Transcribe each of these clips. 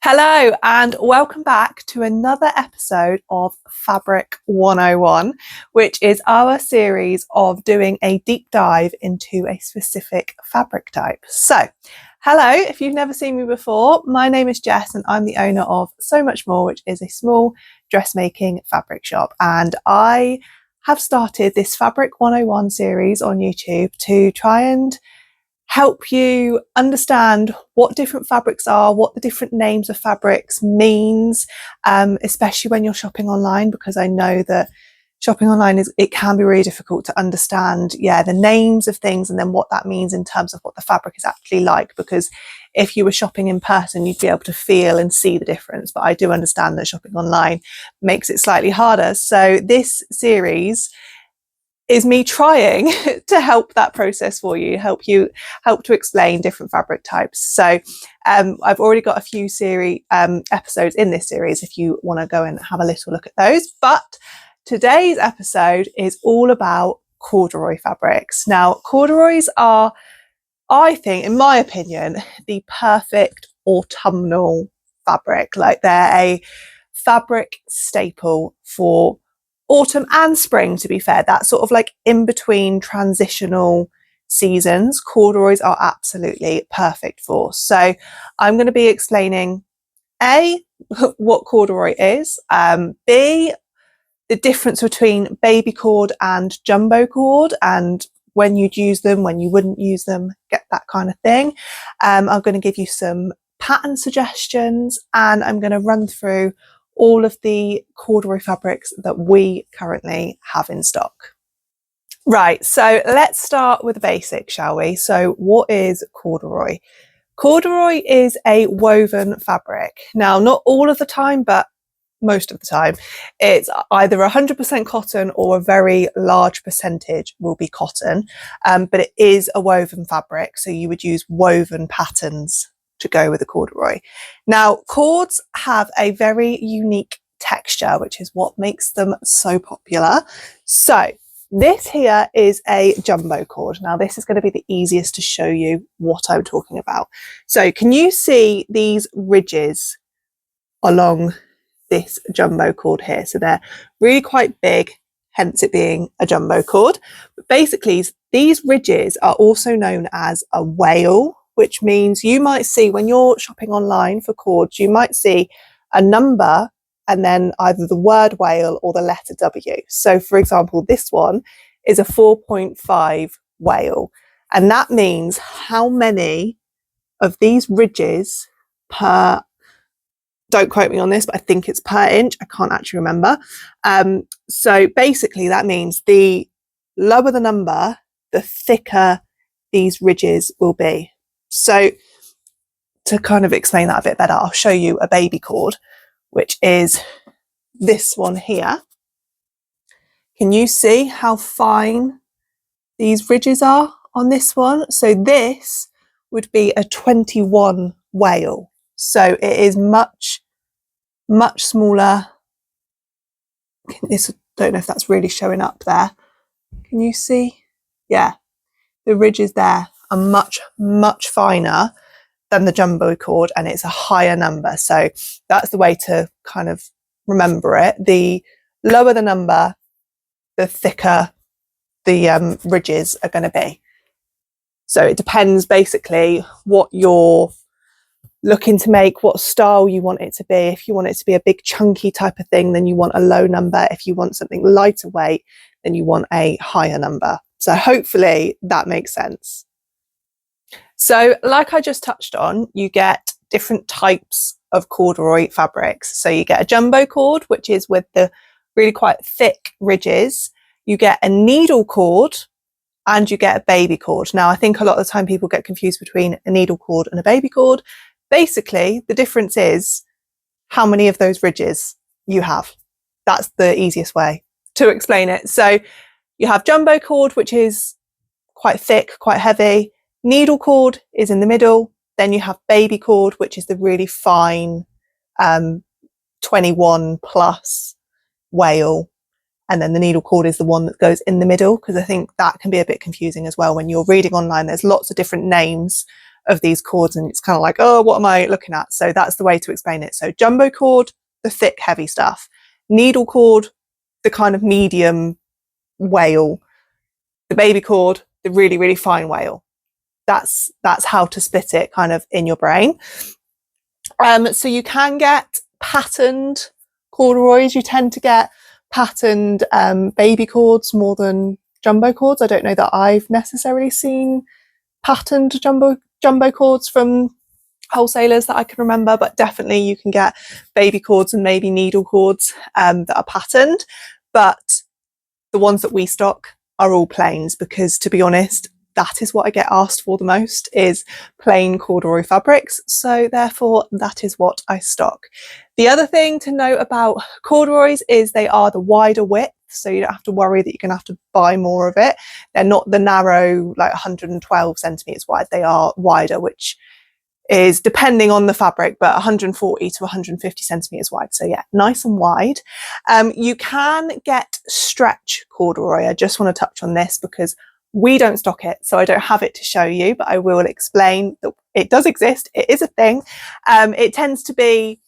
Hello and welcome back to another episode of Fabric 101, which is our series of doing a deep dive into a specific fabric type. So, hello, if you've never seen me before, my name is Jess and I'm the owner of So Much More, which is a small dressmaking fabric shop. And I have started this Fabric 101 series on YouTube to try and help you understand what different fabrics are, what the different names of fabrics means, especially when you're shopping online, because I know that shopping online it can be really difficult to understand, the names of things and then what that means in terms of what the fabric is actually like, because if you were shopping in person, you'd be able to feel and see the difference. But I do understand that shopping online makes it slightly harder. So this series is me trying to help that process for you, help to explain different fabric types. So I've already got a few episodes in this series if you want to go and have a little look at those. But today's episode is all about corduroy fabrics. Now, corduroys are, I think, in my opinion, the perfect autumnal fabric. Like, they're a fabric staple for autumn and spring, to be fair. That sort of like in between transitional seasons, corduroys are absolutely perfect for. So I'm going to be explaining A, what corduroy is, B, the difference between baby cord and jumbo cord, and when you'd use them, when you wouldn't use them, get that kind of thing. I'm going to give you some pattern suggestions, and I'm going to run through all of the corduroy fabrics that we currently have in stock. Right, so let's start with the basics, shall we? So what is corduroy? Corduroy is a woven fabric. Now, not all of the time, but most of the time, it's either 100% cotton or a very large percentage will be cotton, but it is a woven fabric, so you would use woven patterns to go with the corduroy. Now, cords have a very unique texture, which is what makes them so popular. So this here is a jumbo cord. Now, this is going to be the easiest to show you what I'm talking about. So can you see these ridges along this jumbo cord here? So they're really quite big, hence it being a jumbo cord. But basically, these ridges are also known as a wale, which means you might see when you're shopping online for cords, you might see a number and then either the word wale or the letter W. So for example, this one is a 4.5 wale. And that means how many of these ridges per, don't quote me on this, but I think it's per inch. I can't actually remember. So basically that means the lower the number, the thicker these ridges will be. So to kind of explain that a bit better, I'll show you a baby cord, which is this one here. Can you see how fine these ridges are on this one? So this would be a 21 wale. So it is much, much smaller. Don't know if that's really showing up there. Can you see? Yeah, the ridges there are much, much finer than the jumbo cord, and it's a higher number. So that's the way to kind of remember it. The lower the number, the thicker the ridges are going to be. So it depends basically what you're looking to make, what style you want it to be. If you want it to be a big chunky type of thing, then you want a low number. If you want something lighter weight, then you want a higher number. So hopefully that makes sense. So like I just touched on, you get different types of corduroy fabrics. So you get a jumbo cord, which is with the really quite thick ridges. You get a needle cord and you get a baby cord. Now, I think a lot of the time people get confused between a needle cord and a baby cord. Basically, the difference is how many of those ridges you have. That's the easiest way to explain it. So you have jumbo cord, which is quite thick, quite heavy. Needle cord is in the middle. Then you have baby cord, which is the really fine 21 plus wale. And then the needle cord is the one that goes in the middle, because I think that can be a bit confusing as well. When you're reading online, there's lots of different names of these cords, and it's kind of like, oh, what am I looking at? So that's the way to explain it. So jumbo cord, the thick, heavy stuff. Needle cord, the kind of medium wale. The baby cord, the really, really fine wale. That's how to split it kind of in your brain. So you can get patterned corduroys. You tend to get patterned baby cords more than jumbo cords. I don't know that I've necessarily seen patterned jumbo cords from wholesalers that I can remember, but definitely you can get baby cords and maybe needle cords that are patterned. But the ones that we stock are all plains, because to be honest, that is what I get asked for the most, is plain corduroy fabrics. So therefore that is what I stock. The other thing to note about corduroys is they are the wider width. So you don't have to worry that you're going to have to buy more of it. They're not the narrow, like 112 centimeters wide. They are wider, which is depending on the fabric, but 140 to 150 centimeters wide. So yeah, nice and wide. You can get stretch corduroy. I just want to touch on this because we don't stock it, so I don't have it to show you, but I will explain that it does exist. It is a thing. It tends to be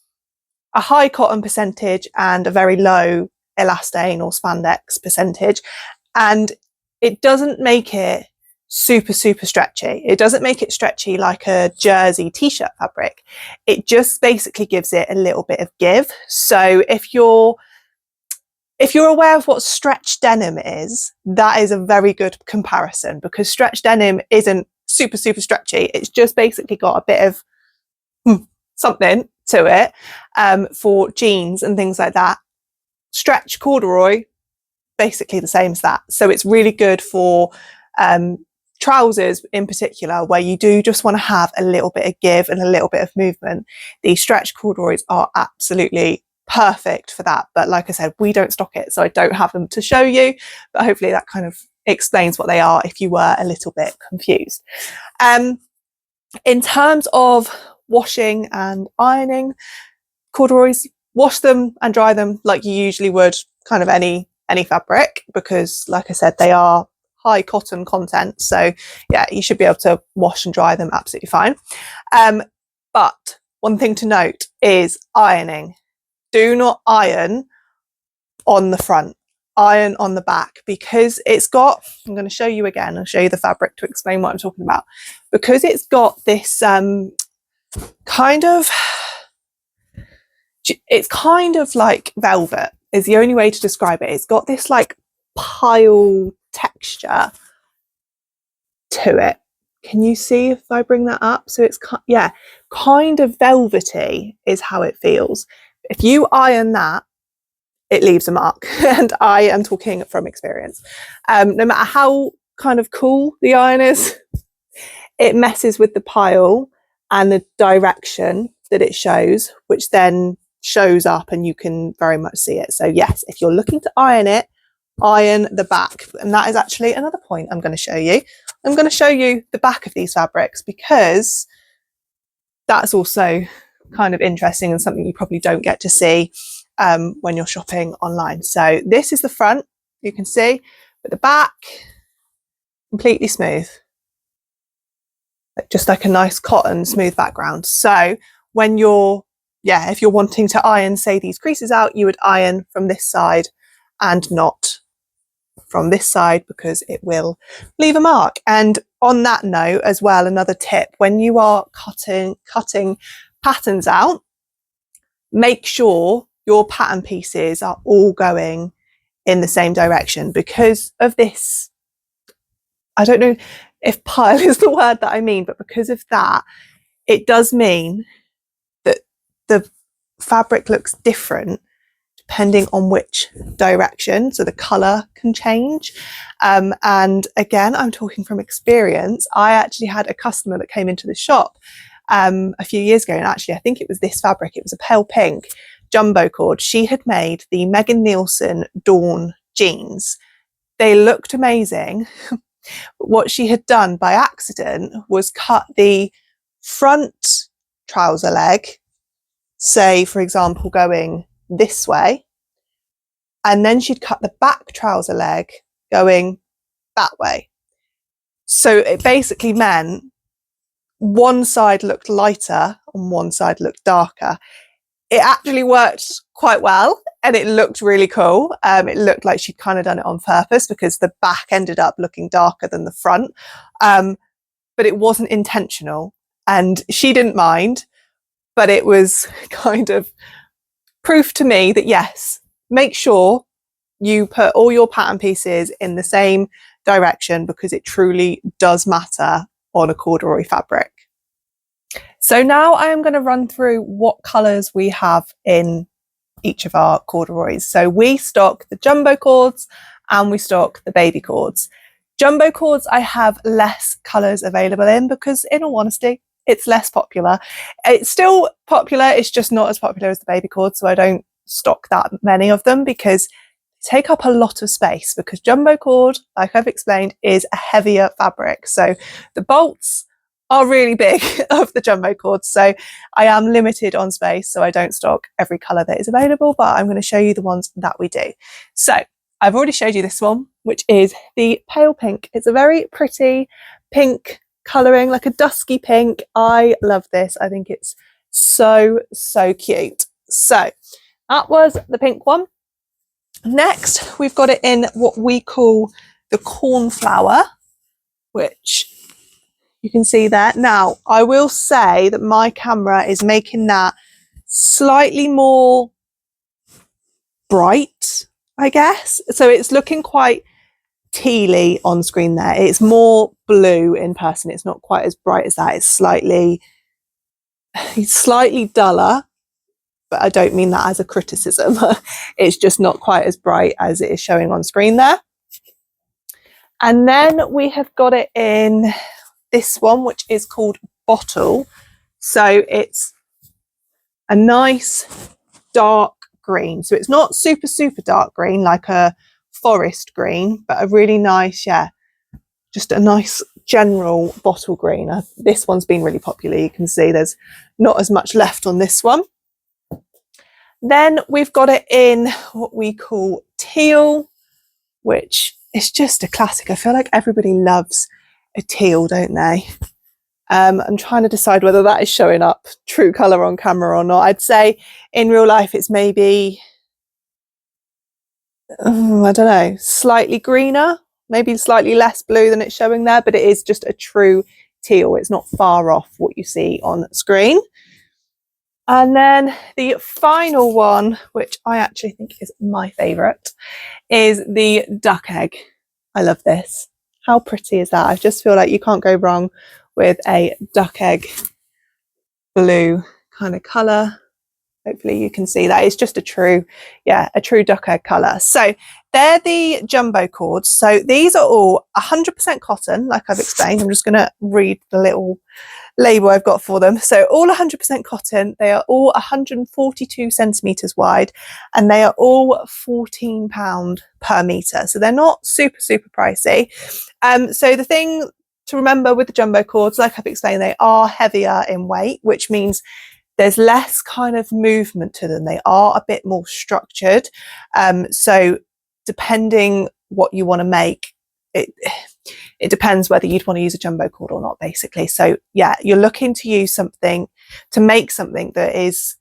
a high cotton percentage and a very low elastane or spandex percentage. And it doesn't make it super stretchy. It doesn't make it stretchy like a jersey t-shirt fabric. It just basically gives it a little bit of give. So if you're aware of what stretch denim is, that is a very good comparison, because stretch denim isn't super stretchy. It's just basically got a bit of something to it for jeans and things like that. Stretch corduroy, basically the same as that. So it's really good for trousers in particular, where you do just want to have a little bit of give and a little bit of movement. These stretch corduroys are absolutely perfect for that. But like I said, we don't stock it, so I don't have them to show you, but hopefully that kind of explains what they are if you were a little bit confused. In terms of washing and ironing corduroys, wash them and dry them like you usually would kind of any fabric, because like I said, they are high cotton content. So yeah, you should be able to wash and dry them absolutely fine. But one thing to note is ironing. Do not iron on the front, iron on the back, because it's got, I'm going to show you again, I'll show you the fabric to explain what I'm talking about, because it's got this it's kind of like velvet is the only way to describe it. It's got this like pile texture to it. Can you see if I bring that up? So it's kind of velvety is how it feels. If you iron that, it leaves a mark, and I am talking from experience. No matter how kind of cool the iron is, it messes with the pile and the direction that it shows, which then shows up and you can very much see it. So yes, if you're looking to iron it, iron the back. And that is actually another point I'm going to show you. I'm going to show you the back of these fabrics, because that's also kind of interesting and something you probably don't get to see when you're shopping online. So this is the front, you can see, but the back, completely smooth, just like a nice cotton smooth background. So when you're, if you're wanting to iron, say, these creases out, you would iron from this side and not from this side, because it will leave a mark. And on that note as well, another tip, when you are cutting patterns out, make sure your pattern pieces are all going in the same direction, because of this, I don't know if pile is the word that I mean, but because of that, it does mean that the fabric looks different depending on which direction, so the colour can change. And again, I'm talking from experience. I actually had a customer that came into the shop a few years ago, and actually I think it was this fabric, it was a pale pink jumbo cord. She had made the Megan Nielsen Dawn jeans. They looked amazing. But what she had done by accident was cut the front trouser leg, say for example going this way, and then she'd cut the back trouser leg going that way. So it basically meant one side looked lighter and one side looked darker. It actually worked quite well and it looked really cool. It looked like she'd kind of done it on purpose because the back ended up looking darker than the front, but it wasn't intentional and she didn't mind, but it was kind of proof to me that yes, make sure you put all your pattern pieces in the same direction because it truly does matter on a corduroy fabric. So now I am going to run through what colours we have in each of our corduroys. So we stock the jumbo cords and we stock the baby cords. Jumbo cords I have less colours available in because, in all honesty, it's less popular. It's still popular, it's just not as popular as the baby cords, so I don't stock that many of them because they take up a lot of space, because jumbo cord, like I've explained, is a heavier fabric. So the bolts are really big of the jumbo cords, so I am limited on space, so I don't stock every colour that is available, but I'm going to show you the ones that we do. So I've already showed you this one, which is the pale pink. It's a very pretty pink colouring, like a dusky pink. I love this. I think it's so cute. So that was the pink one. Next, we've got it in what we call the cornflower, which you can see there. Now, I will say that my camera is making that slightly more bright, I guess. So it's looking quite tealy on screen there. It's more blue in person. It's not quite as bright as that. It's slightly duller, but I don't mean that as a criticism. It's just not quite as bright as it is showing on screen there. And then we have got it in this one, which is called Bottle. So it's a nice dark green. So it's not super dark green like a forest green, but a really nice, yeah, just a nice general bottle green. This one's been really popular. You can see there's not as much left on this one. Then we've got it in what we call teal, which is just a classic. I feel like everybody loves a teal, don't they? I'm trying to decide whether that is showing up true colour on camera or not. I'd say in real life it's maybe, I don't know, slightly greener, maybe slightly less blue than it's showing there, but it is just a true teal. It's not far off what you see on screen. And then the final one, which I actually think is my favourite, is the duck egg. I love this. How pretty is that? I just feel like you can't go wrong with a duck egg blue kind of colour. Hopefully you can see that. It's just a true duck egg colour. So they're the jumbo cords. So these are all 100% cotton, like I've explained. I'm just going to read the little label I've got for them. So all 100% cotton. They are all 142 centimetres wide and they are all £14 per metre. So they're not super pricey. So the thing to remember with the jumbo cords, like I've explained, they are heavier in weight, which means there's less kind of movement to them. They are a bit more structured. So depending what you want to make, it depends whether you'd want to use a jumbo cord or not, basically. So yeah, you're looking to use something, to make something that is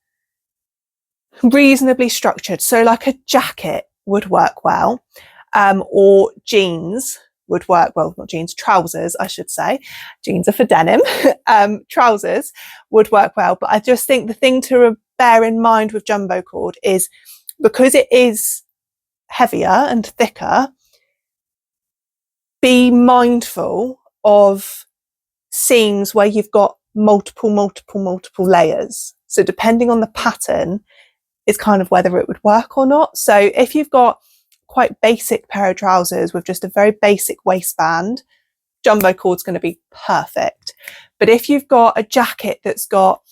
reasonably structured. So like a jacket would work well, or jeans would work well, not jeans, trousers, I should say. Jeans are for denim. Trousers would work well. But I just think the thing to bear in mind with jumbo cord is, because it is heavier and thicker, be mindful of seams where you've got multiple layers. So depending on the pattern is kind of whether it would work or not. So if you've got quite basic pair of trousers with just a very basic waistband, jumbo cord's going to be perfect. But if you've got a jacket that's got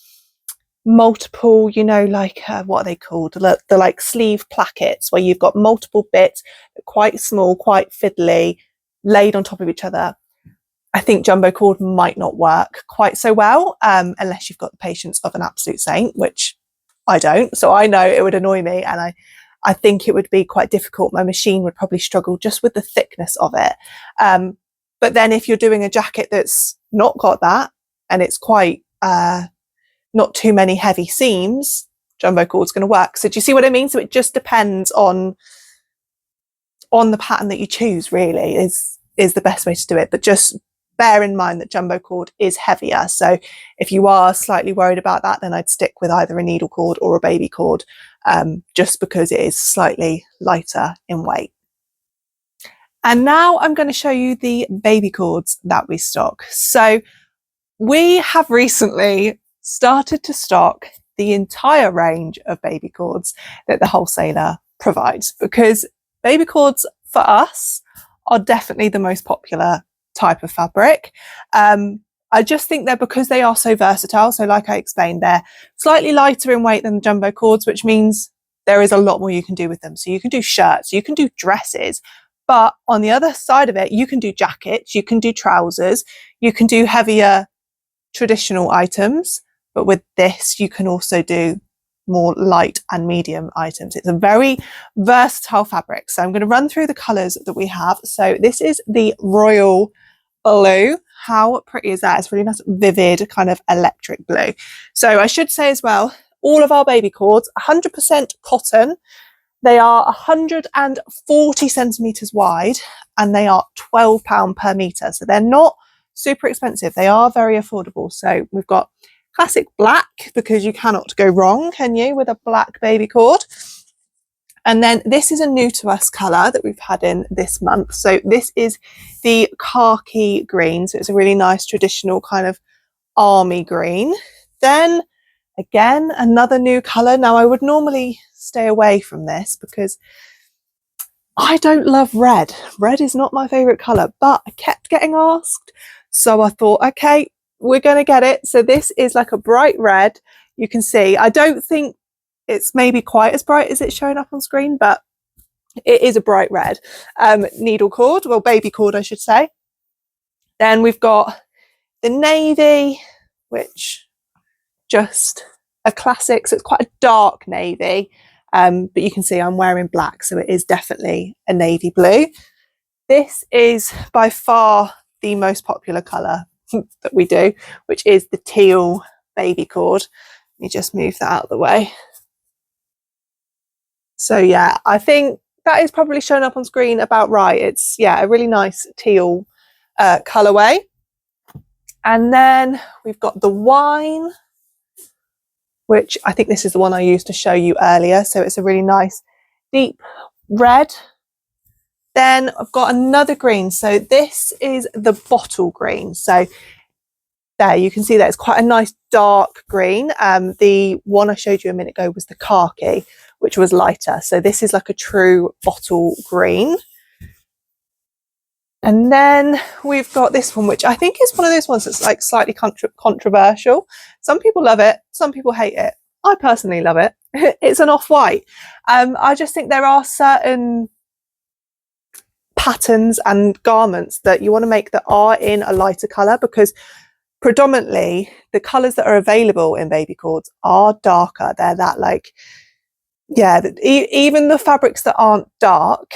multiple, you know, like what are they called, the like sleeve plackets, where you've got multiple bits, quite small, quite fiddly, laid on top of each other, I think jumbo cord might not work quite so well, unless you've got the patience of an absolute saint, which I don't. So I know it would annoy me, and I think it would be quite difficult. My machine would probably struggle just with the thickness of it. But then if you're doing a jacket that's not got that, and it's quite not too many heavy seams, jumbo cord's going to work. So do you see what I mean? So it just depends on the pattern that you choose, really, is the best way to do it. But just bear in mind that jumbo cord is heavier. So if you are slightly worried about that, then I'd stick with either a needle cord or a baby cord, just because it is slightly lighter in weight. And now I'm going to show you the baby cords that we stock. So we have recently started to stock the entire range of baby cords that the wholesaler provides, because baby cords for us are definitely the most popular type of fabric. I just think they're, because they are so versatile. So like I explained, they're slightly lighter in weight than the jumbo cords, which means there is a lot more you can do with them. So you can do shirts, you can do dresses, but on the other side of it, you can do jackets, you can do trousers, you can do heavier traditional items. But with this, you can also do more light and medium items. It's a very versatile fabric. So I'm going to run through the colours that we have. So this is the royal blue. How pretty is that? It's really nice, vivid kind of electric blue. So I should say as well, all of our baby cords, 100% cotton. They are 140 centimetres wide and they are £12 per metre. So they're not super expensive. They are very affordable. So we've got classic black, because you cannot go wrong, can you, with a black baby cord? And then this is a new to us colour that we've had in this month. So this is the khaki green. So it's a really nice traditional kind of army green. Then again, another new colour. Now I would normally stay away from this because I don't love red. Red is not my favourite colour, but I kept getting asked. So I thought, okay, we're going to get it. So this is like a bright red. You can see, I don't think it's maybe quite as bright as it's showing up on screen, but it is a bright red needle cord, well, baby cord, I should say. Then we've got the navy, which just a classic. So it's quite a dark navy, but you can see I'm wearing black, so it is definitely a navy blue. This is by far the most popular colour that we do, which is the teal baby cord. Let me just move that out of the way. So yeah, I think that is probably shown up on screen about right. It's, yeah, a really nice teal colourway. And then we've got the wine, which I think this is the one I used to show you earlier. So it's a really nice deep red. Then I've got another green. So this is the bottle green. So there you can see that it's quite a nice dark green. The one I showed you a minute ago was the khaki, which was lighter. So this is like a true bottle green. And then we've got this one, which I think is one of those ones that's like slightly controversial. Some people love it, some people hate it. I personally love it. It's an off-white. I just think there are certain patterns and garments that you want to make that are in a lighter colour, because predominantly the colours that are available in baby cords are darker. They're that like, yeah, even the fabrics that aren't dark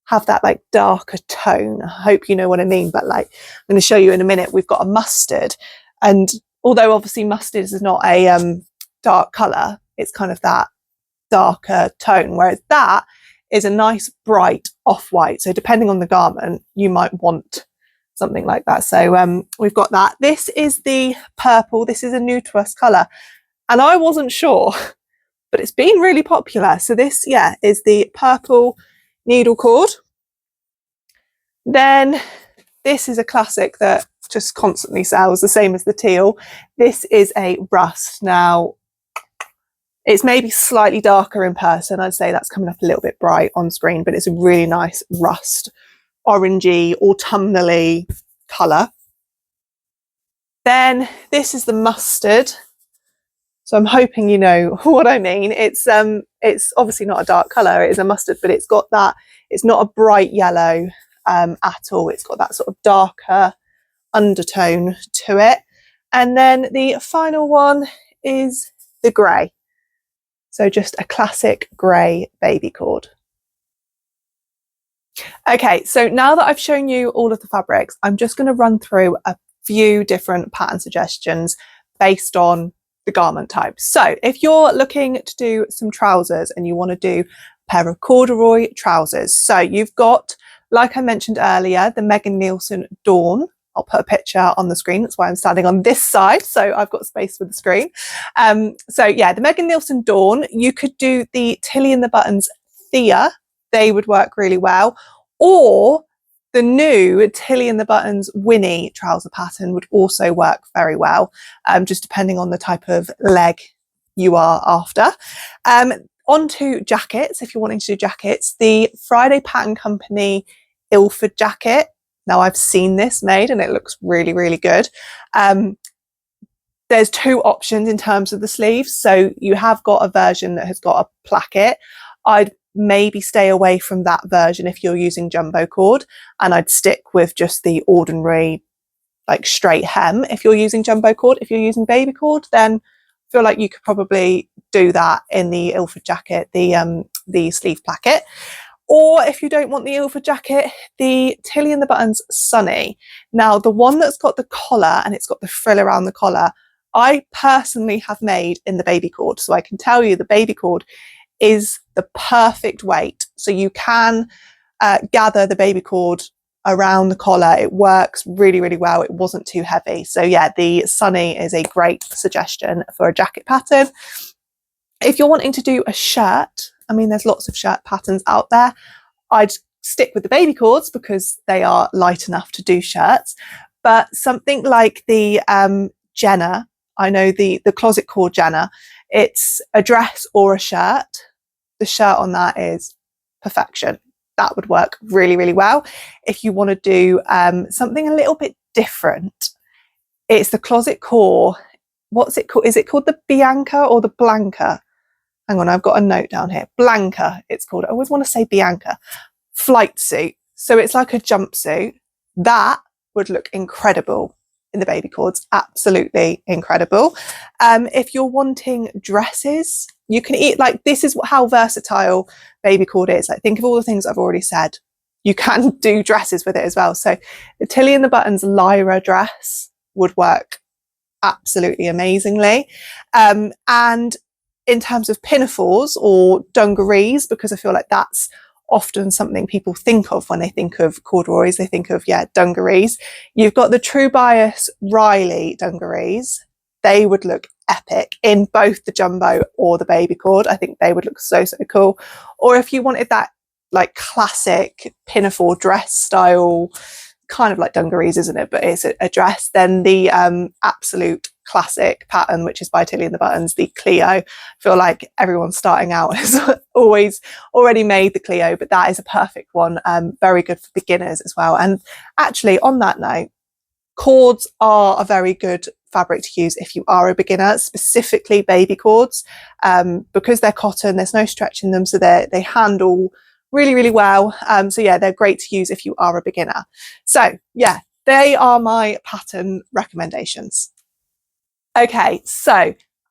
have that like darker tone. I hope you know what I mean, but like I'm going to show you in a minute. We've got a mustard, and although obviously mustard is not a dark colour, it's kind of that darker tone, whereas that is a nice bright off-white. So depending on the garment, you might want something like that. So we've got that. This is the purple. This is a new to us colour, and I wasn't sure, but it's been really popular. So this, yeah, is the purple needle cord. Then this is a classic that just constantly sells, the same as the teal. This is a rust. Now it's maybe slightly darker in person. I'd say that's coming up a little bit bright on screen, but it's a really nice rust, orangey, autumnally colour. Then this is the mustard. So I'm hoping you know what I mean. It's obviously not a dark colour, it is a mustard, but it's got that, it's not a bright yellow at all. It's got that sort of darker undertone to it. And then the final one is the grey. So just a classic grey baby cord. Okay, so now that I've shown you all of the fabrics, I'm just going to run through a few different pattern suggestions based on the garment type. So if you're looking to do some trousers and you want to do a pair of corduroy trousers, so you've got, like I mentioned earlier, the Megan Nielsen Dawn. I'll put a picture on the screen. That's why I'm standing on this side, so I've got space for the screen. So yeah, the Megan Nielsen Dawn. You could do the Tilly and the Buttons Thea. They would work really well. Or the new Tilly and the Buttons Winnie trouser pattern would also work very well, just depending on the type of leg you are after. On to jackets. If you're wanting to do jackets, the Friday Pattern Company Ilford jacket. Now I've seen this made and it looks really, really good. There's two options in terms of the sleeves. So you have got a version that has got a placket. I'd maybe stay away from that version if you're using jumbo cord, and I'd stick with just the ordinary like straight hem if you're using jumbo cord. If you're using baby cord, then I feel like you could probably do that in the Ilford jacket, the sleeve placket. Or if you don't want the Ilford jacket, the Tilly and the Buttons Sunny. Now, the one that's got the collar and it's got the frill around the collar, I personally have made in the baby cord. So I can tell you the baby cord is the perfect weight. So you can gather the baby cord around the collar. It works really, really well. It wasn't too heavy. So yeah, the Sunny is a great suggestion for a jacket pattern. If you're wanting to do a shirt, I mean, there's lots of shirt patterns out there. I'd stick with the baby cords because they are light enough to do shirts. But something like the Jenna, I know the closet cord Jenna, it's a dress or a shirt. The shirt on that is perfection. That would work really, really well. If you want to do something a little bit different, it's the closet core. What's it called? Is it called the Bianca or the Blanca? Hang on, I've got a note down here. Blanca, it's called. I always want to say Bianca. Flight suit. So it's like a jumpsuit. That would look incredible in the baby cords. Absolutely incredible. If you're wanting dresses, you can eat, like, this is how versatile baby cord is. Like, think of all the things I've already said. You can do dresses with it as well. So the Tilly and the Buttons Lyra dress would work absolutely amazingly. And in terms of pinafores or dungarees, because I feel like that's often something people think of when they think of corduroys, they think of, yeah, dungarees. You've got the True Bias Riley dungarees. They would look epic in both the jumbo or the baby cord. I think they would look so, so cool. Or if you wanted that like classic pinafore dress style, kind of like dungarees, isn't it? But it's a dress, then the absolute classic pattern, which is by Tilly and the Buttons, the Cleo. I feel like everyone starting out has always already made the Cleo, but that is a perfect one. Very good for beginners as well. And actually, on that note, cords are a very good fabric to use if you are a beginner, specifically baby cords, because they're cotton, there's no stretch in them, so they handle really, really well. So yeah, they're great to use if you are a beginner. So yeah, they are my pattern recommendations. Okay, so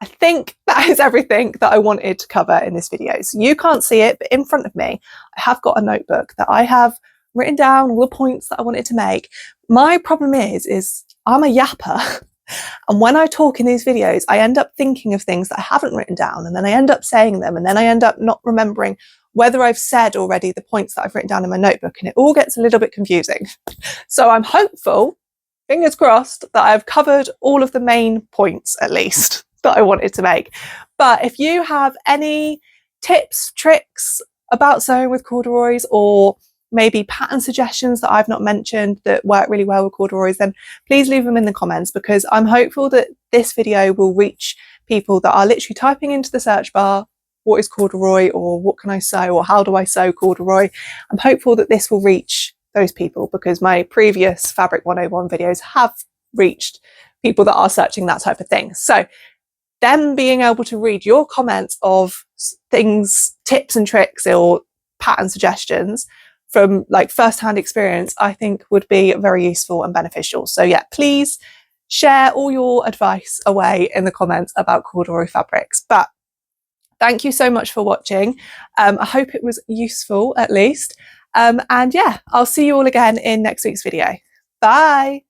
I think that is everything that I wanted to cover in this video. So you can't see it, but in front of me, I have got a notebook that I have written down all the points that I wanted to make. My problem is I'm a yapper. And when I talk in these videos, I end up thinking of things that I haven't written down, and then I end up saying them, and then I end up not remembering whether I've said already the points that I've written down in my notebook, and it all gets a little bit confusing. So I'm hopeful, fingers crossed, that I've covered all of the main points, at least, that I wanted to make. But if you have any tips, tricks about sewing with corduroys, or maybe pattern suggestions that I've not mentioned that work really well with corduroys, then please leave them in the comments, because I'm hopeful that this video will reach people that are literally typing into the search bar, what is corduroy, or what can I sew, or how do I sew corduroy? I'm hopeful that this will reach those people, because my previous Fabric 101 videos have reached people that are searching that type of thing. So them being able to read your comments of things, tips and tricks or pattern suggestions from like first-hand experience, I think would be very useful and beneficial. So yeah, please share all your advice away in the comments about corduroy fabrics. But thank you so much for watching. I hope it was useful at least. And yeah, I'll see you all again in next week's video. Bye.